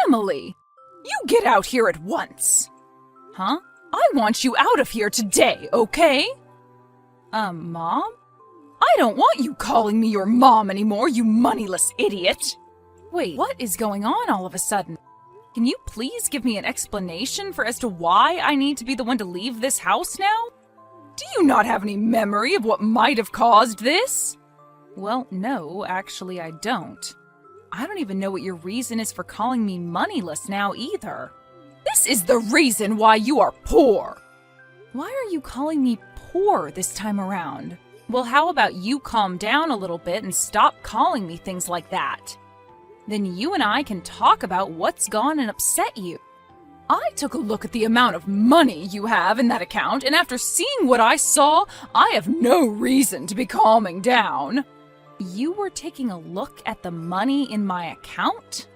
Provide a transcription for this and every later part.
Emily! You get out here at once! Huh? I want you out of here today, okay? Mom? I don't want you calling me your mom anymore, you moneyless idiot! Wait, what is going on all of a sudden? Can you please give me an explanation as to why I need to be the one to leave this house now? Do you not have any memory of what might have caused this? Well, no, actually I don't. I don't even know what your reason is for calling me moneyless now either. This is the reason why you are poor! Why are you calling me poor this time around? Well, how about you calm down a little bit and stop calling me things like that? Then you and I can talk about what's gone and upset you. I took a look at the amount of money you have in that account, and after seeing what I saw, I have no reason to be calming down. You were taking a look at the money in my account?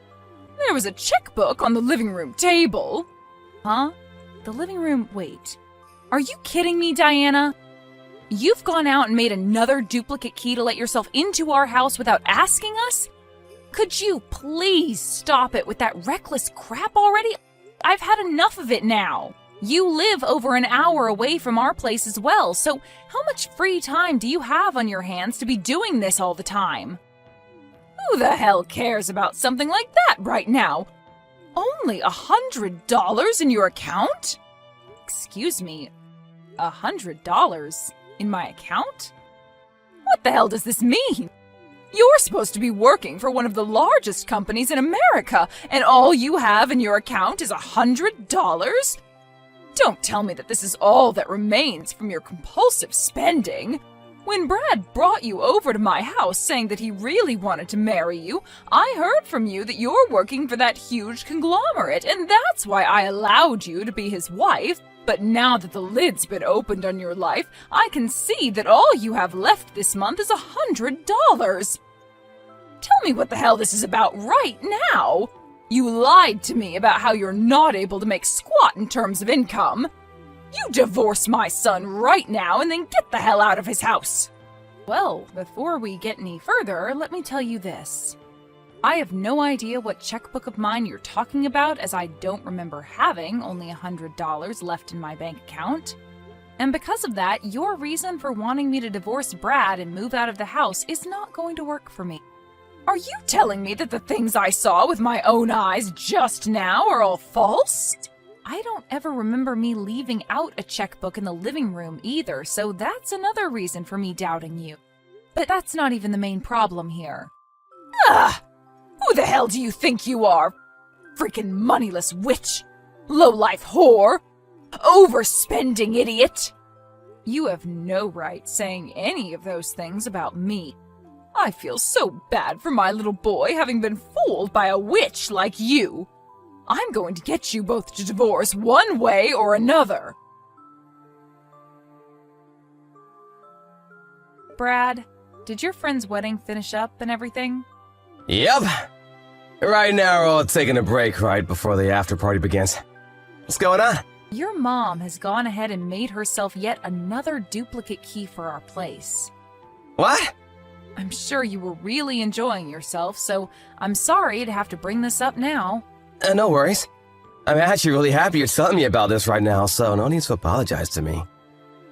There was a checkbook on the living room table. Huh? The living room, wait. Are you kidding me, Diana? You've gone out and made another duplicate key to let yourself into our house without asking us? Could you please stop it with that reckless crap already? I've had enough of it now. You live over an hour away from our place as well, so how much free time do you have on your hands to be doing this all the time? Who the hell cares about something like that right now? Only $100 in your account? Excuse me, $100 in my account? What the hell does this mean? You're supposed to be working for one of the largest companies in America, and all you have in your account is $100? Don't tell me that this is all that remains from your compulsive spending. When Brad brought you over to my house saying that he really wanted to marry you, I heard from you that you're working for that huge conglomerate, and that's why I allowed you to be his wife. But now that the lid's been opened on your life, I can see that all you have left this month is $100. Tell me what the hell this is about right now. You lied to me about how you're not able to make squat in terms of income. You divorce my son right now and then get the hell out of his house. Well, before we get any further, let me tell you this. I have no idea what checkbook of mine you're talking about, as I don't remember having only $100 left in my bank account. And because of that, your reason for wanting me to divorce Brad and move out of the house is not going to work for me. Are you telling me that the things I saw with my own eyes just now are all false? I don't ever remember me leaving out a checkbook in the living room either, so that's another reason for me doubting you. But that's not even the main problem here. Ah! Who the hell do you think you are? Freaking moneyless witch! Low-life whore! Overspending idiot! You have no right saying any of those things about me. I feel so bad for my little boy having been fooled by a witch like you. I'm going to get you both to divorce one way or another. Brad, did your friend's wedding finish up and everything? Yep. Right now we're all taking a break right before the after party begins. What's going on? Your mom has gone ahead and made herself yet another duplicate key for our place. What? I'm sure you were really enjoying yourself, so I'm sorry to have to bring this up now. No worries. I'm actually really happy you're telling me about this right now, so no need to apologize to me.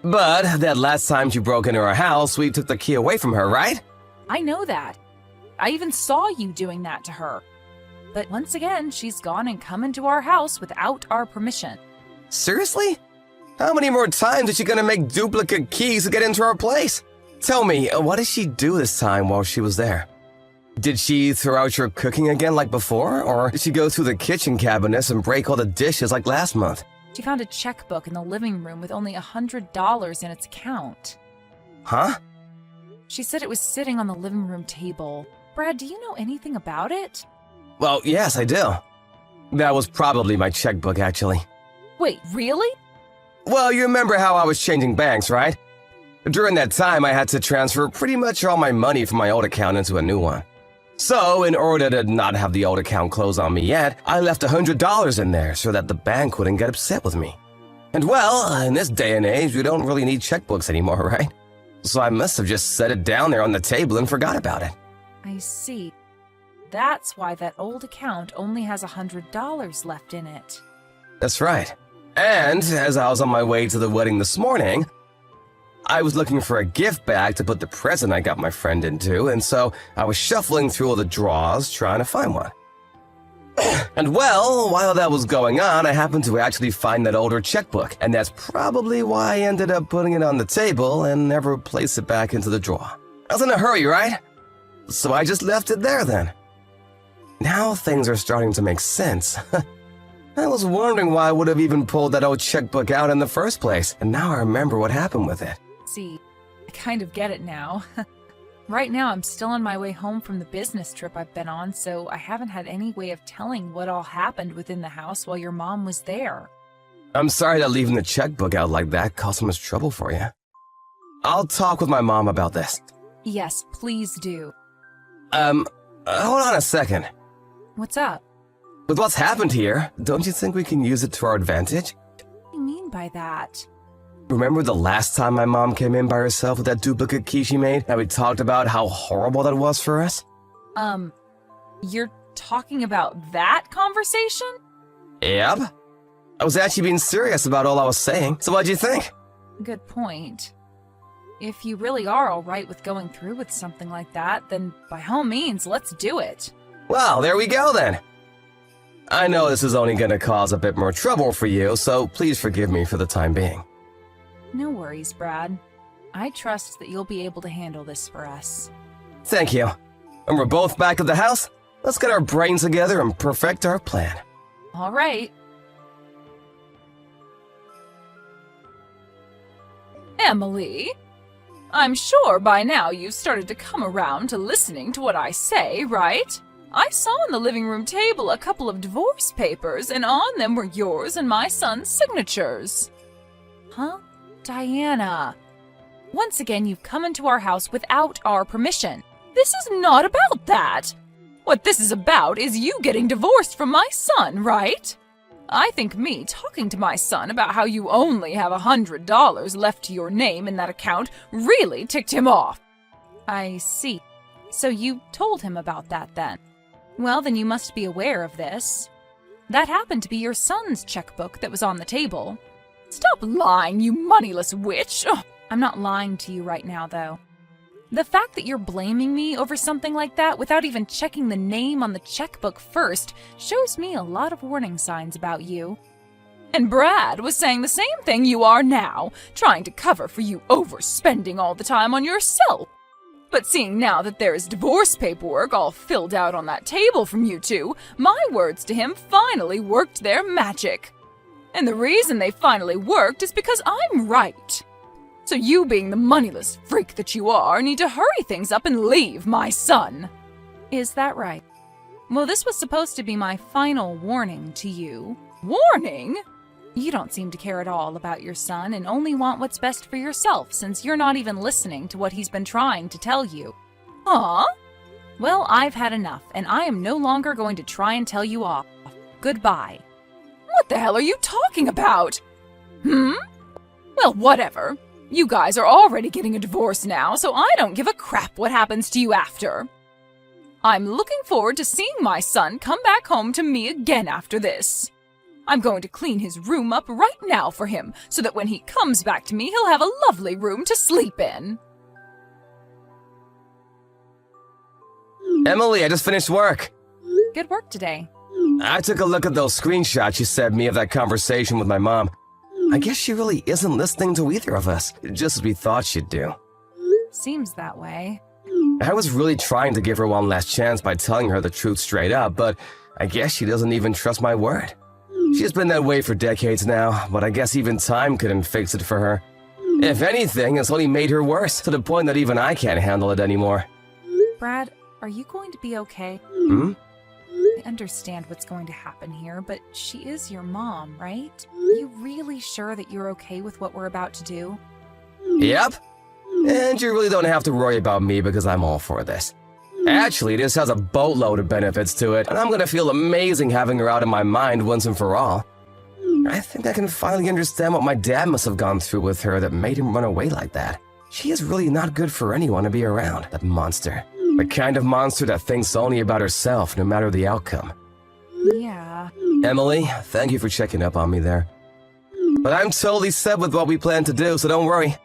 But that last time she broke into our house, we took the key away from her, right? I know that. I even saw you doing that to her. But once again, she's gone and come into our house without our permission. Seriously? How many more times is she gonna make duplicate keys to get into our place? Tell me, what did she do this time while she was there? Did she throw out your cooking again like before, or did she go through the kitchen cabinets and break all the dishes like last month? She found a checkbook in the living room with only $100 in its account. Huh? She said it was sitting on the living room table. Brad, do you know anything about it? Well, yes, I do. That was probably my checkbook, actually. Wait, really? Well, you remember how I was changing banks, right? During that time, I had to transfer pretty much all my money from my old account into a new one. So, in order to not have the old account close on me yet, I left $100 in there so that the bank wouldn't get upset with me. And well, in this day and age, we don't really need checkbooks anymore, right? So I must have just set it down there on the table and forgot about it. I see. That's why that old account only has $100 left in it. That's right. And as I was on my way to the wedding this morning, I was looking for a gift bag to put the present I got my friend into, and so I was shuffling through all the drawers trying to find one. And well, while that was going on, I happened to actually find that older checkbook, and that's probably why I ended up putting it on the table and never placed it back into the drawer. I was in a hurry, right? So I just left it there then. Now things are starting to make sense. I was wondering why I would have even pulled that old checkbook out in the first place, and now I remember what happened with it. See, I kind of get it now. Right now, I'm still on my way home from the business trip I've been on, so I haven't had any way of telling what all happened within the house while your mom was there. I'm sorry that leaving the checkbook out like that caused so much trouble for you. I'll talk with my mom about this. Yes, please do. Hold on a second. What's up? With what's happened here, don't you think we can use it to our advantage? What do you mean by that? Remember the last time my mom came in by herself with that duplicate key she made, and we talked about how horrible that was for us? You're talking about that conversation? Yep. I was actually being serious about all I was saying, so what'd you think? Good point. If you really are all right with going through with something like that, then by all means, let's do it. Well, there we go then. I know this is only going to cause a bit more trouble for you, so please forgive me for the time being. No worries, Brad. I trust that you'll be able to handle this for us. Thank you. When we're both back at the house, let's get our brains together and perfect our plan. All right. Emily, I'm sure by now you've started to come around to listening to what I say, right? I saw on the living room table a couple of divorce papers, and on them were yours and my son's signatures. Huh? Diana. Once again, you've come into our house without our permission. This is not about that. What this is about is you getting divorced from my son, right? I think me talking to my son about how you only have $100 left to your name in that account really ticked him off. I see. So you told him about that then? Well, then you must be aware of this. That happened to be your son's checkbook that was on the table. Stop lying, you moneyless witch! Ugh. I'm not lying to you right now, though. The fact that you're blaming me over something like that without even checking the name on the checkbook first shows me a lot of warning signs about you. And Brad was saying the same thing you are now, trying to cover for you overspending all the time on yourself. But seeing now that there is divorce paperwork all filled out on that table from you two, my words to him finally worked their magic. And the reason they finally worked is because I'm right. So you, being the moneyless freak that you are, need to hurry things up and leave my son. Is that right? Well, this was supposed to be my final warning to you. Warning? You don't seem to care at all about your son and only want what's best for yourself, since you're not even listening to what he's been trying to tell you. Huh? Well, I've had enough, and I am no longer going to try and tell you off. Goodbye. What the hell are you talking about? Well, whatever. You guys are already getting a divorce now, so I don't give a crap what happens to you after. I'm looking forward to seeing my son come back home to me again after this. I'm going to clean his room up right now for him, so that when he comes back to me, he'll have a lovely room to sleep in. Emily, I just finished work. Good work today. I took a look at those screenshots you sent me of that conversation with my mom. I guess she really isn't listening to either of us, just as we thought she'd do. Seems that way. I was really trying to give her one last chance by telling her the truth straight up, but I guess she doesn't even trust my word. She's been that way for decades now, but I guess even time couldn't fix it for her. If anything, it's only made her worse, to the point that even I can't handle it anymore. Brad, are you going to be okay? I understand what's going to happen here, but she is your mom, right? Are you really sure that you're okay with what we're about to do? Yep. And you really don't have to worry about me because I'm all for this. Actually, this has a boatload of benefits to it, and I'm gonna feel amazing having her out of my mind once and for all. I think I can finally understand what my dad must have gone through with her that made him run away like that. She is really not good for anyone to be around, that monster. The kind of monster that thinks only about herself, no matter the outcome. Yeah. Emily, thank you for checking up on me there. But I'm totally set with what we plan to do, so don't worry.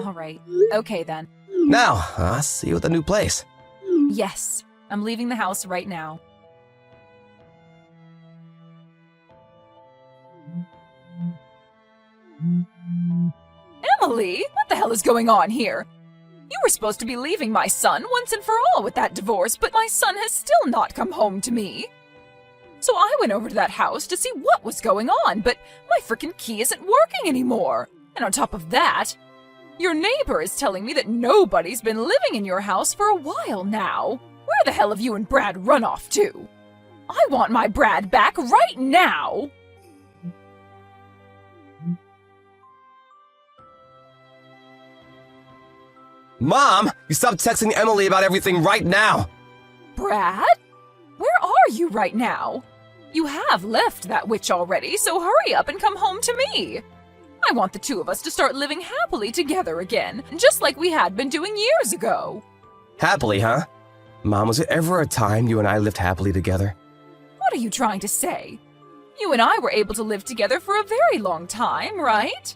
All right. Okay, then. Now, I'll see you at the new place. Yes. I'm leaving the house right now. Emily, what the hell is going on here? You were supposed to be leaving my son once and for all with that divorce, but my son has still not come home to me. So I went over to that house to see what was going on, but my frickin' key isn't working anymore. And on top of that, your neighbor is telling me that nobody's been living in your house for a while now. Where the hell have you and Brad run off to? I want my Brad back right now! Mom, you stop texting Emily about everything right now! Brad? Where are you right now? You have left that witch already, so hurry up and come home to me. I want the two of us to start living happily together again, just like we had been doing years ago. Happily, huh? Mom, was there ever a time you and I lived happily together? What are you trying to say? You and I were able to live together for a very long time, right?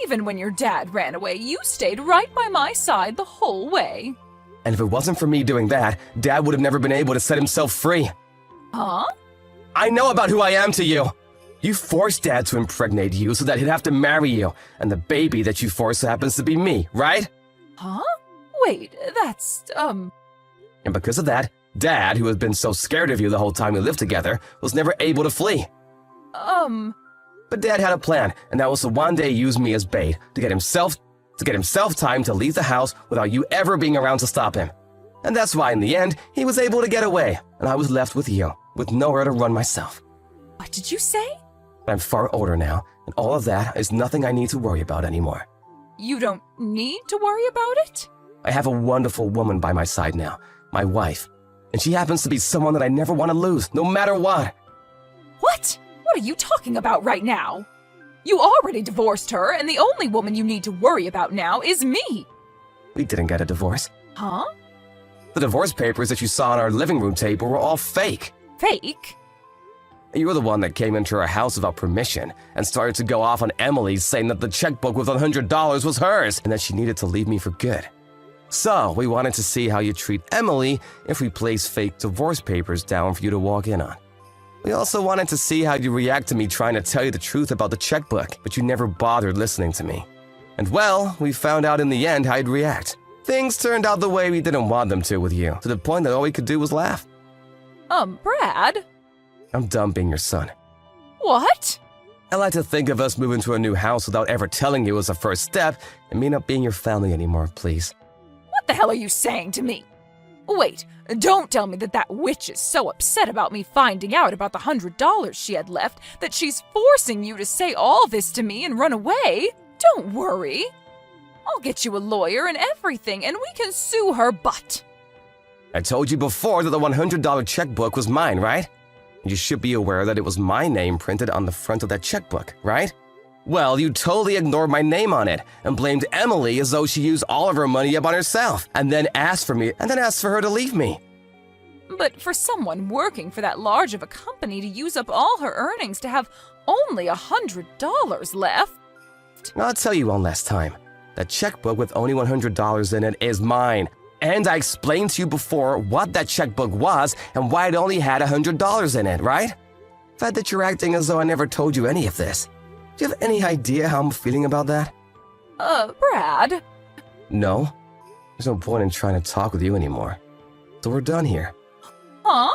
Even when your dad ran away, you stayed right by my side the whole way. And if it wasn't for me doing that, Dad would have never been able to set himself free. Huh? I know about who I am to you. You forced Dad to impregnate you so that he'd have to marry you, and the baby that you forced happens to be me, right? Huh? Wait, that's, And because of that, Dad, who has been so scared of you the whole time we lived together, was never able to flee. But Dad had a plan, and that was to one day use me as bait to get himself time to leave the house without you ever being around to stop him. And that's why in the end, he was able to get away, and I was left with you, with nowhere to run myself. What did you say? I'm far older now, and all of that is nothing I need to worry about anymore. You don't need to worry about it? I have a wonderful woman by my side now, my wife, and she happens to be someone that I never want to lose, no matter what. What? What are you talking about right now? You already divorced her, and the only woman you need to worry about now is me. We didn't get a divorce. Huh? The divorce papers that you saw on our living room table were all fake. Fake? You were the one that came into our house without permission and started to go off on Emily saying that the checkbook with $100 was hers and that she needed to leave me for good. So we wanted to see how you treat Emily if we place fake divorce papers down for you to walk in on. We also wanted to see how you react to me trying to tell you the truth about the checkbook, but you never bothered listening to me. And well, we found out in the end how you'd react. Things turned out the way we didn't want them to with you, to the point that all we could do was laugh. Brad? I'm done being your son. What? I like to think of us moving to a new house without ever telling you as a first step, and me not being your family anymore, please. What the hell are you saying to me? Wait, don't tell me that witch is so upset about me finding out about the $100 she had left that she's forcing you to say all this to me and run away. Don't worry. I'll get you a lawyer and everything, and we can sue her butt. I told you before that the $100 checkbook was mine, right? You should be aware that it was my name printed on the front of that checkbook, right? Well, you totally ignored my name on it and blamed Emily as though she used all of her money up on herself and then asked for her to leave me. But for someone working for that large of a company to use up all her earnings to have only $100 left. I'll tell you one last time. That checkbook with only $100 in it is mine. And I explained to you before what that checkbook was and why it only had $100 in it, right? Fed that you're acting as though I never told you any of this. Do you have any idea how I'm feeling about that? Brad? No. There's no point in trying to talk with you anymore. So we're done here. Huh?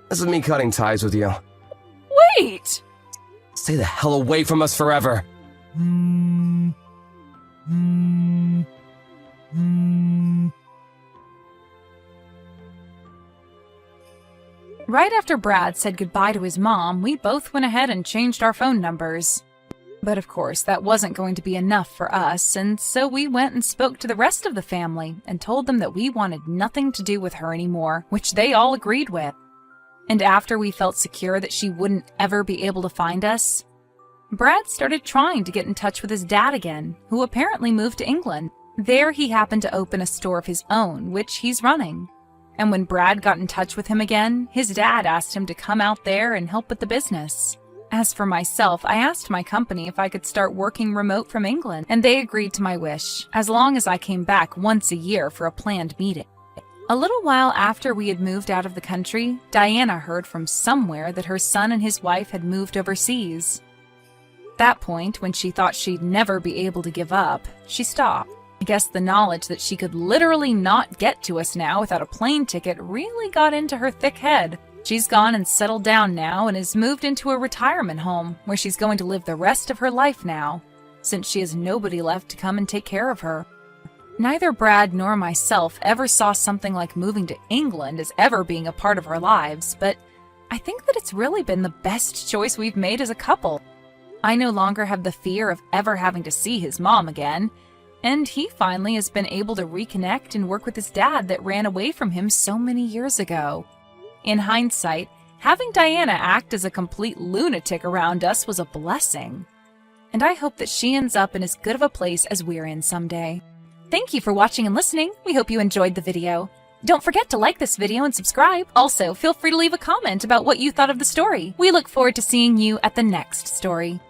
This is me cutting ties with you. Wait! Stay the hell away from us forever. Right after Brad said goodbye to his mom, we both went ahead and changed our phone numbers. But of course, that wasn't going to be enough for us, and so we went and spoke to the rest of the family and told them that we wanted nothing to do with her anymore, which they all agreed with. And after we felt secure that she wouldn't ever be able to find us, Brad started trying to get in touch with his dad again, who apparently moved to England. There he happened to open a store of his own, which he's running. And when Brad got in touch with him again, his dad asked him to come out there and help with the business. As for myself, I asked my company if I could start working remote from England, and they agreed to my wish, as long as I came back once a year for a planned meeting. A little while after we had moved out of the country, Diana heard from somewhere that her son and his wife had moved overseas. At that point, when she thought she'd never be able to give up, she stopped. I guess the knowledge that she could literally not get to us now without a plane ticket really got into her thick head. She's gone and settled down now and has moved into a retirement home where she's going to live the rest of her life now, since she has nobody left to come and take care of her. Neither Brad nor myself ever saw something like moving to England as ever being a part of our lives, but I think that it's really been the best choice we've made as a couple. I no longer have the fear of ever having to see his mom again, and he finally has been able to reconnect and work with his dad that ran away from him so many years ago. In hindsight, having Diana act as a complete lunatic around us was a blessing. And I hope that she ends up in as good of a place as we're in someday. Thank you for watching and listening. We hope you enjoyed the video. Don't forget to like this video and subscribe. Also, feel free to leave a comment about what you thought of the story. We look forward to seeing you at the next story.